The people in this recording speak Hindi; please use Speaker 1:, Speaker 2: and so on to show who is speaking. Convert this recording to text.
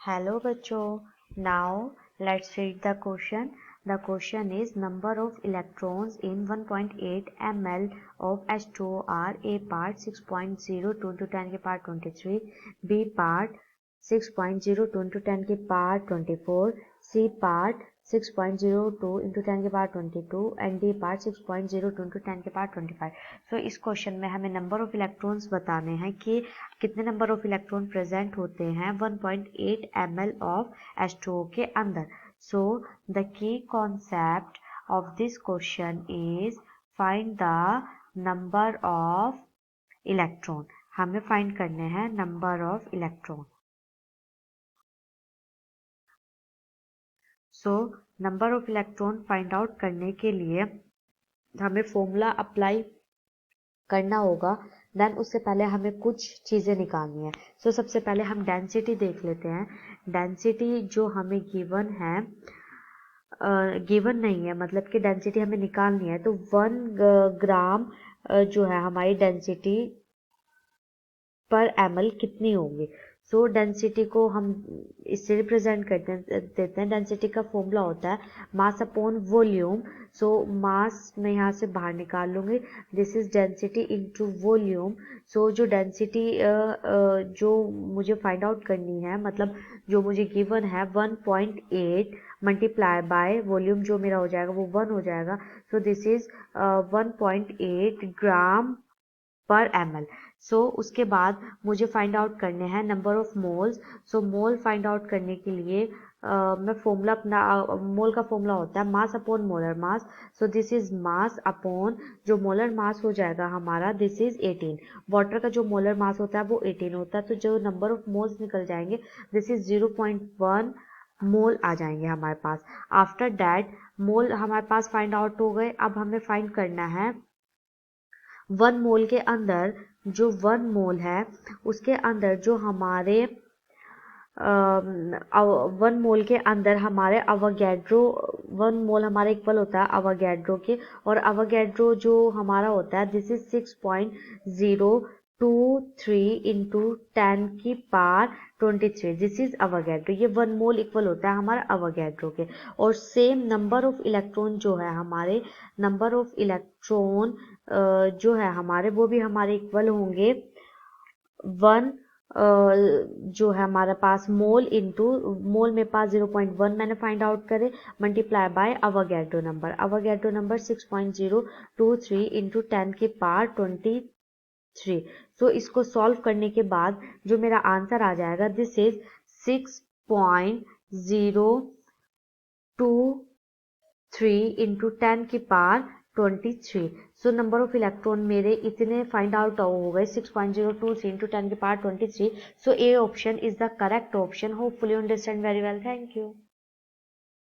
Speaker 1: Hello बच्चों, now let's read the question. The question is number of electrons in 1.8 ml of H2O are A part 6.02 into 10 के power 23, B part 6.02 into 10 के power 24, C part 6.02 into 10 के power 22 and D part 6.02 into 10 के power 25. So इस क्वेश्चन में हमें नंबर ऑफ इलेक्ट्रॉन्स बताने हैं कि कितने नंबर ऑफ इलेक्ट्रॉन प्रेजेंट होते हैं 1.8 ml ऑफ H2O के अंदर. So the key concept of this question is find the number of electron. हमें फाइंड करने हैं number of electron. So number of electron find out करने के लिए हमें फॉर्मूला अप्लाई करना होगा. देन उससे पहले हमें कुछ चीज़ें निकालनी है. सो सबसे पहले हम डेंसिटी देख लेते हैं. डेंसिटी जो हमें गिवन है, गिवन नहीं है, मतलब कि डेंसिटी हमें निकालनी है. तो 1 ग्राम जो है हमारी डेंसिटी पर ml कितनी होंगी. सो डेंसिटी को हम इससे रिप्रेजेंट करते देते हैं. डेंसिटी का फॉर्मूला होता है मास अपॉन वॉल्यूम. सो मास मैं यहाँ से बाहर निकाल लूँगी. This is density into volume. So जो डेंसिटी जो मुझे फाइंड आउट करनी है, मतलब जो मुझे गिवन है 1.8 मल्टीप्लाई बाय वॉल्यूम जो मेरा हो जाएगा वो 1 हो जाएगा. सो दिस इज 1.8 ग्राम पर ml. सो उसके बाद मुझे फाइंड आउट करने हैं number of moles. So mole find out करने के लिए मैं फॉर्मूला अपना मोल का फॉर्मूला होता है mass upon molar mass. So this is mass upon जो मोलर मास हो जाएगा हमारा, दिस इज 18. वाटर का जो मोलर मास होता है वो 18 होता है. तो जो नंबर ऑफ मोल्स निकल जाएंगे दिस इज 0.1 मोल आ जाएंगे हमारे पास. आफ्टर दैट मोल हमारे पास फाइंड आउट हो गए. अब हमें फाइंड करना है 1 मोल के अंदर, जो 1 मोल है उसके अंदर जो हमारे 1 मोल के अंदर हमारे अवोगैड्रो 1 मोल हमारे इक्वल होता है अवोगैड्रो के. और अवोगैड्रो जो हमारा होता है दिस इज 6.023 इंटू 10 की पावर 23. This is अवोगैड्रो. ये 1 मोल इक्वल होता है हमारा अवोगैड्रो के. और सेम नंबर ऑफ इलेक्ट्रॉन जो है हमारे, नंबर ऑफ इलेक्ट्रॉन जो है हमारे वो भी हमारे इक्वल होंगे 1 जो है हमारे पास मोल इंटू मोल में पास 0.1 मैंने फाइंड आउट करे multiply by Avogadro number. Avogadro number 6.023 into 10 की पावर 23. सो इसको सॉल्व करने के बाद जो मेरा आंसर आ जाएगा दिस इज 6.023 इंटू 10 की power 23. So number of electron मेरे इतने फाइंड आउट हो गए 6.023 इंटू 10 की power 23. So A option is the correct option. Hopefully understand very well. Thank you.